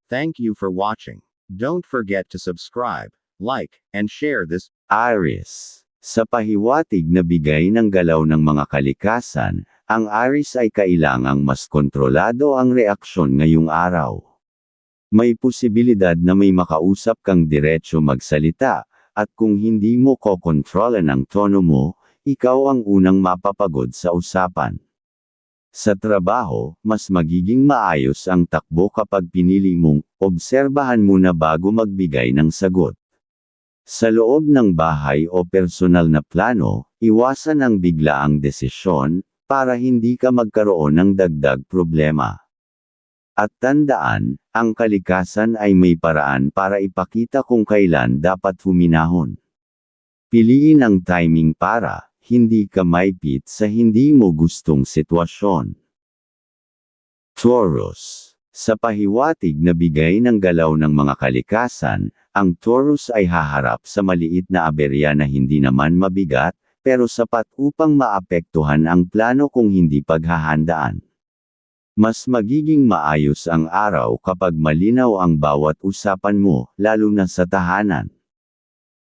Thank you for watching. Don't forget to subscribe, like, and share this. Aries. Sa pahiwatig na bigay ng galaw ng mga kalikasan, ang Aries ay kailangang mas kontrolado ang reaksyon ngayong araw. May posibilidad na may makausap kang diretso magsalita, at kung hindi mo kokontrolan ang tono mo, ikaw ang unang mapapagod sa usapan. Sa trabaho, mas magiging maayos ang takbo kapag pinili mong obserbahan muna bago magbigay ng sagot. Sa loob ng bahay o personal na plano, iwasan ang biglaang desisyon para hindi ka magkaroon ng dagdag problema. At tandaan, ang kalikasan ay may paraan para ipakita kung kailan dapat huminahon. Piliin ang timing para hindi ka maipit sa hindi mo gustong sitwasyon. Taurus. Sa pahiwatig na bigay ng galaw ng mga kalikasan, ang Taurus ay haharap sa maliit na aberya na hindi naman mabigat, pero sapat upang maapektuhan ang plano kung hindi paghahandaan. Mas magiging maayos ang araw kapag malinaw ang bawat usapan mo, lalo na sa tahanan.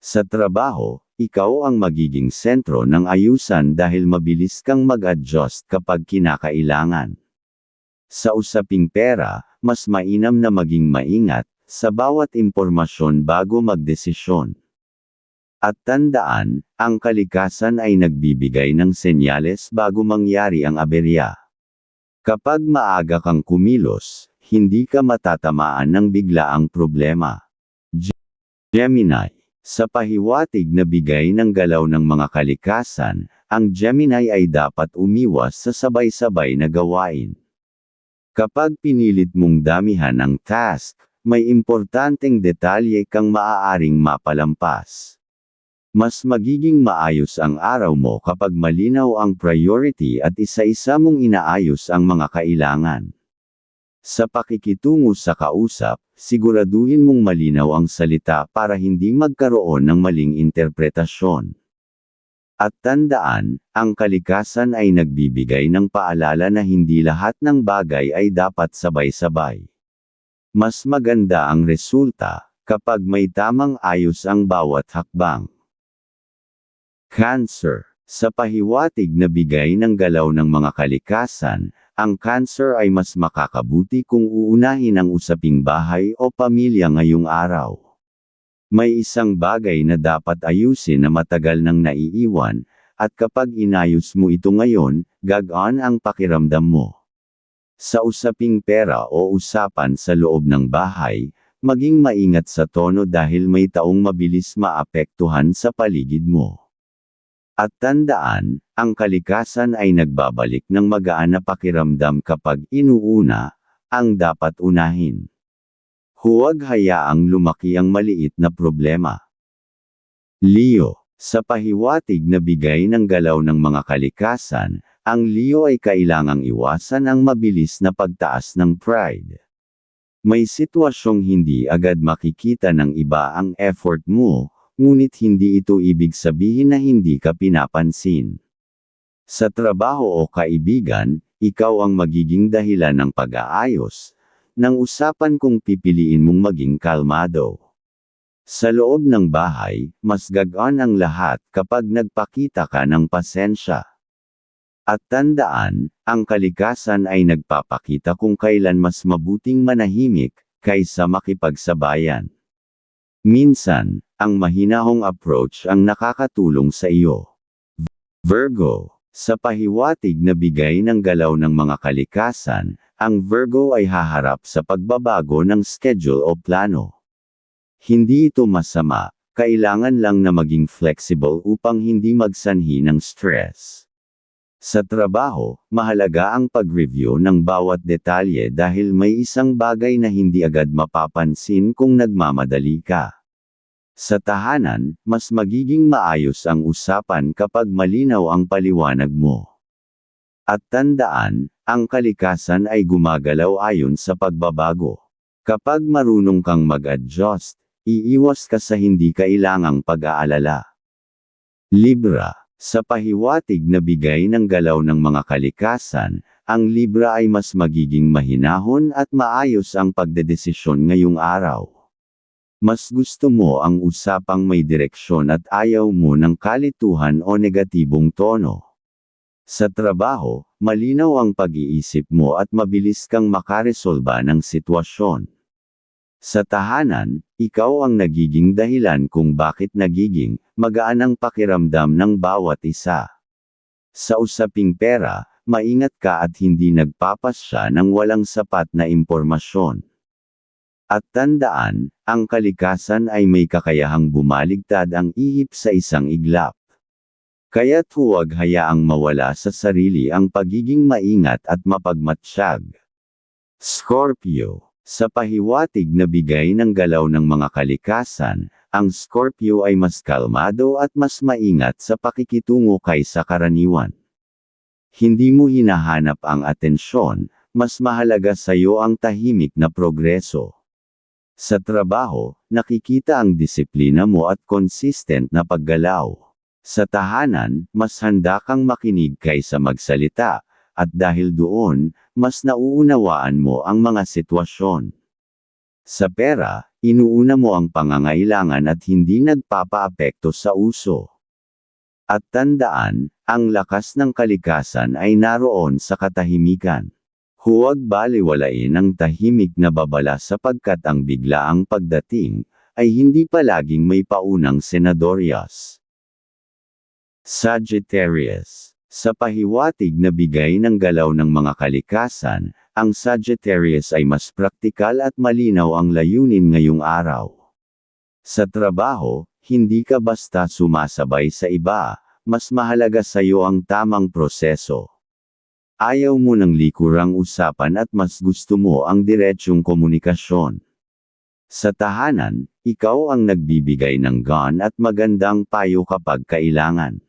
Sa trabaho, ikaw ang magiging sentro ng ayusan dahil mabilis kang mag-adjust kapag kinakailangan. Sa usaping pera, mas mainam na maging maingat sa bawat impormasyon bago magdesisyon. At tandaan, ang kalikasan ay nagbibigay ng senyales bago mangyari ang aberya. Kapag maaga kang kumilos, hindi ka matatamaan ng biglaang problema. Gemini. Sa pahiwatig na bigay ng galaw ng mga kalikasan, ang Gemini ay dapat umiwas sa sabay-sabay na gawain. Kapag pinilit mong damihan ang task, may importanteng detalye kang maaaring mapalampas. Mas magiging maayos ang araw mo kapag malinaw ang priority at isa-isa mong inaayos ang mga kailangan. Sa pakikitungo sa kausap, siguraduhin mong malinaw ang salita para hindi magkaroon ng maling interpretasyon. At tandaan, ang kalikasan ay nagbibigay ng paalala na hindi lahat ng bagay ay dapat sabay-sabay. Mas maganda ang resulta kapag may tamang ayos ang bawat hakbang. Cancer. Sa pahiwatig na bigay ng galaw ng mga kalikasan, ang Cancer ay mas makakabuti kung uunahin ang usaping bahay o pamilya ngayong araw. May isang bagay na dapat ayusin na matagal nang naiiwan, at kapag inayos mo ito ngayon, gagaan ang pakiramdam mo. Sa usaping pera o usapan sa loob ng bahay, maging maingat sa tono dahil may taong mabilis maapektuhan sa paligid mo. At tandaan, ang kalikasan ay nagbabalik ng magaan na pakiramdam kapag inuuna ang dapat unahin. Huwag hayaang lumaki ang maliit na problema. Leo. Sa pahiwatig na bigay ng galaw ng mga kalikasan, ang Leo ay kailangang iwasan ang mabilis na pagtaas ng pride. May sitwasyong hindi agad makikita ng iba ang effort mo, ngunit hindi ito ibig sabihin na hindi ka pinapansin. Sa trabaho o kaibigan, ikaw ang magiging dahilan ng pag-aayos ng usapan kung pipiliin mong maging kalmado. Sa loob ng bahay, mas gagaan ang lahat kapag nagpakita ka ng pasensya. At tandaan, ang kalikasan ay nagpapakita kung kailan mas mabuting manahimik kaysa makipagsabayan. Minsan, ang mahinahong approach ang nakakatulong sa iyo. Virgo. Sa pahiwatig na bigay ng galaw ng mga kalikasan, ang Virgo ay haharap sa pagbabago ng schedule o plano. Hindi ito masama, kailangan lang na maging flexible upang hindi magsanhi ng stress. Sa trabaho, mahalaga ang pag-review ng bawat detalye dahil may isang bagay na hindi agad mapapansin kung nagmamadali ka. Sa tahanan, mas magiging maayos ang usapan kapag malinaw ang paliwanag mo. At tandaan, ang kalikasan ay gumagalaw ayon sa pagbabago. Kapag marunong kang mag-adjust, iiwas ka sa hindi kailangang pag-aalala. Libra. Sa pahiwatig na bigay ng galaw ng mga kalikasan, ang Libra ay mas magiging mahinahon at maayos ang pagdedesisyon ngayong araw. Mas gusto mo ang usapang may direksyon at ayaw mo ng kalituhan o negatibong tono. Sa trabaho, malinaw ang pag-iisip mo at mabilis kang makaresolba ng sitwasyon. Sa tahanan, ikaw ang nagiging dahilan kung bakit nagiging magaan ang pakiramdam ng bawat isa. Sa usaping pera, maingat ka at hindi nagpapasya ng walang sapat na impormasyon. At tandaan, ang kalikasan ay may kakayahang bumaligtad ang ihip sa isang iglap. Kaya't huwag hayaang mawala sa sarili ang pagiging maingat at mapagmatsyag. Scorpio. Sa pahiwatig na bigay ng galaw ng mga kalikasan, ang Scorpio ay mas kalmado at mas maingat sa pakikitungo kaysa karaniwan. Hindi mo hinahanap ang atensyon, mas mahalaga sa iyo ang tahimik na progreso. Sa trabaho, nakikita ang disiplina mo at consistent na paggalaw. Sa tahanan, mas handa kang makinig kaysa magsalita, at dahil doon, mas nauunawaan mo ang mga sitwasyon. Sa pera, inuuna mo ang pangangailangan at hindi nagpapaapekto sa uso. At tandaan, ang lakas ng kalikasan ay naroon sa katahimikan. Huwag balewalain ang tahimik na babala sapagkat ang biglaang pagdating, ay hindi palaging may paunang senadoryas. Sagittarius. Sa pahiwatig na bigay ng galaw ng mga kalikasan, ang Sagittarius ay mas praktikal at malinaw ang layunin ngayong araw. Sa trabaho, hindi ka basta sumasabay sa iba, mas mahalaga sa iyo ang tamang proseso. Ayaw mo ng likurang usapan at mas gusto mo ang diretsyong komunikasyon. Sa tahanan, ikaw ang nagbibigay ng gaan at magandang payo kapag kailangan.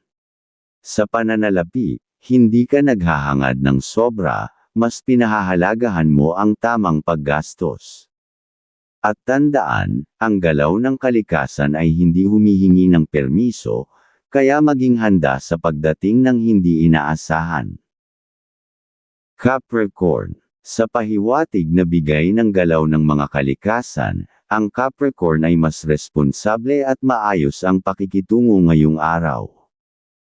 Sa pananalapi, hindi ka naghahangad ng sobra, mas pinahahalagahan mo ang tamang paggastos. At tandaan, ang galaw ng kalikasan ay hindi humihingi ng permiso, kaya maging handa sa pagdating ng hindi inaasahan. Capricorn. Sa pahiwatig na bigay ng galaw ng mga kalikasan, ang Capricorn ay mas responsable at maayos ang pakikitungo ngayong araw.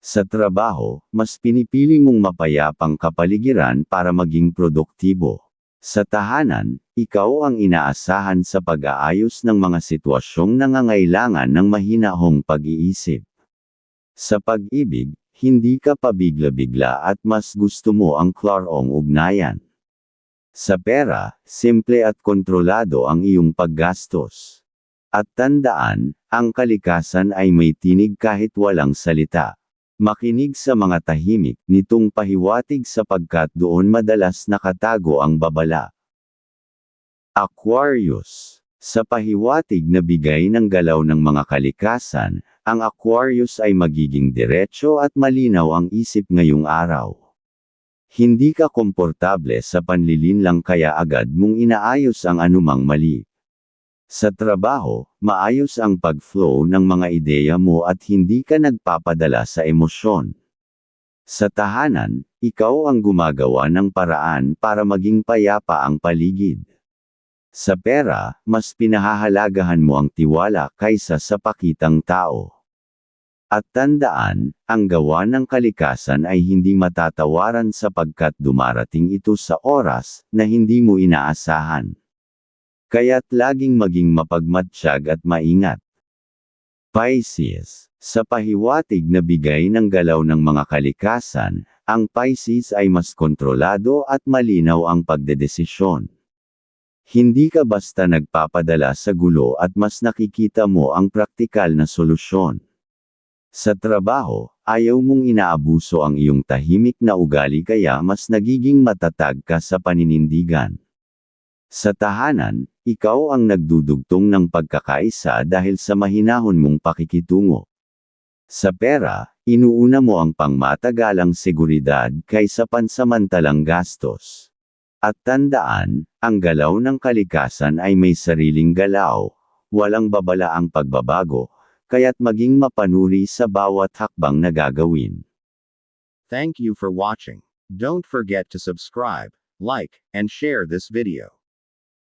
Sa trabaho, mas pinipili mong mapayapang kapaligiran para maging produktibo. Sa tahanan, ikaw ang inaasahan sa pag-aayos ng mga sitwasyong nangangailangan ng mahinahong pag-iisip. Sa pag-ibig, hindi ka pabigla-bigla at mas gusto mo ang klarong ugnayan. Sa pera, simple at kontrolado ang iyong paggastos. At tandaan, ang kalikasan ay may tinig kahit walang salita. Makinig sa mga tahimik nitong pahiwatig sapagkat doon madalas nakatago ang babala. Aquarius. Sa pahiwatig na bigay ng galaw ng mga kalikasan, ang Aquarius ay magiging diretso at malinaw ang isip ngayong araw. Hindi ka komportable sa panlilinlang kaya agad mong inaayos ang anumang mali. Sa trabaho, maayos ang pag-flow ng mga ideya mo at hindi ka nagpapadala sa emosyon. Sa tahanan, ikaw ang gumagawa ng paraan para maging payapa ang paligid. Sa pera, mas pinahahalagahan mo ang tiwala kaysa sa pakitang tao. At tandaan, ang gawa ng kalikasan ay hindi matatawaran sapagkat dumarating ito sa oras na hindi mo inaasahan. Kaya't laging maging mapagmatsyag at maingat. Pisces. Sa pahiwatig na bigay ng galaw ng mga kalikasan, ang Pisces ay mas kontrolado at malinaw ang pagdedesisyon. Hindi ka basta nagpapadala sa gulo at mas nakikita mo ang praktikal na solusyon. Sa trabaho, ayaw mong inaabuso ang iyong tahimik na ugali kaya mas nagiging matatag ka sa paninindigan. Sa tahanan, ikaw ang nagdudugtong ng pagkakaisa dahil sa mahinahon mong pakikitungo. Sa pera, inuuna mo ang pangmatagalang seguridad kaysa pansamantalang gastos. At tandaan, ang galaw ng kalikasan ay may sariling galaw, walang babala ang pagbabago, kaya't maging mapanuri sa bawat hakbang na gagawin. Thank you for watching. Don't forget to subscribe, like, and share this video.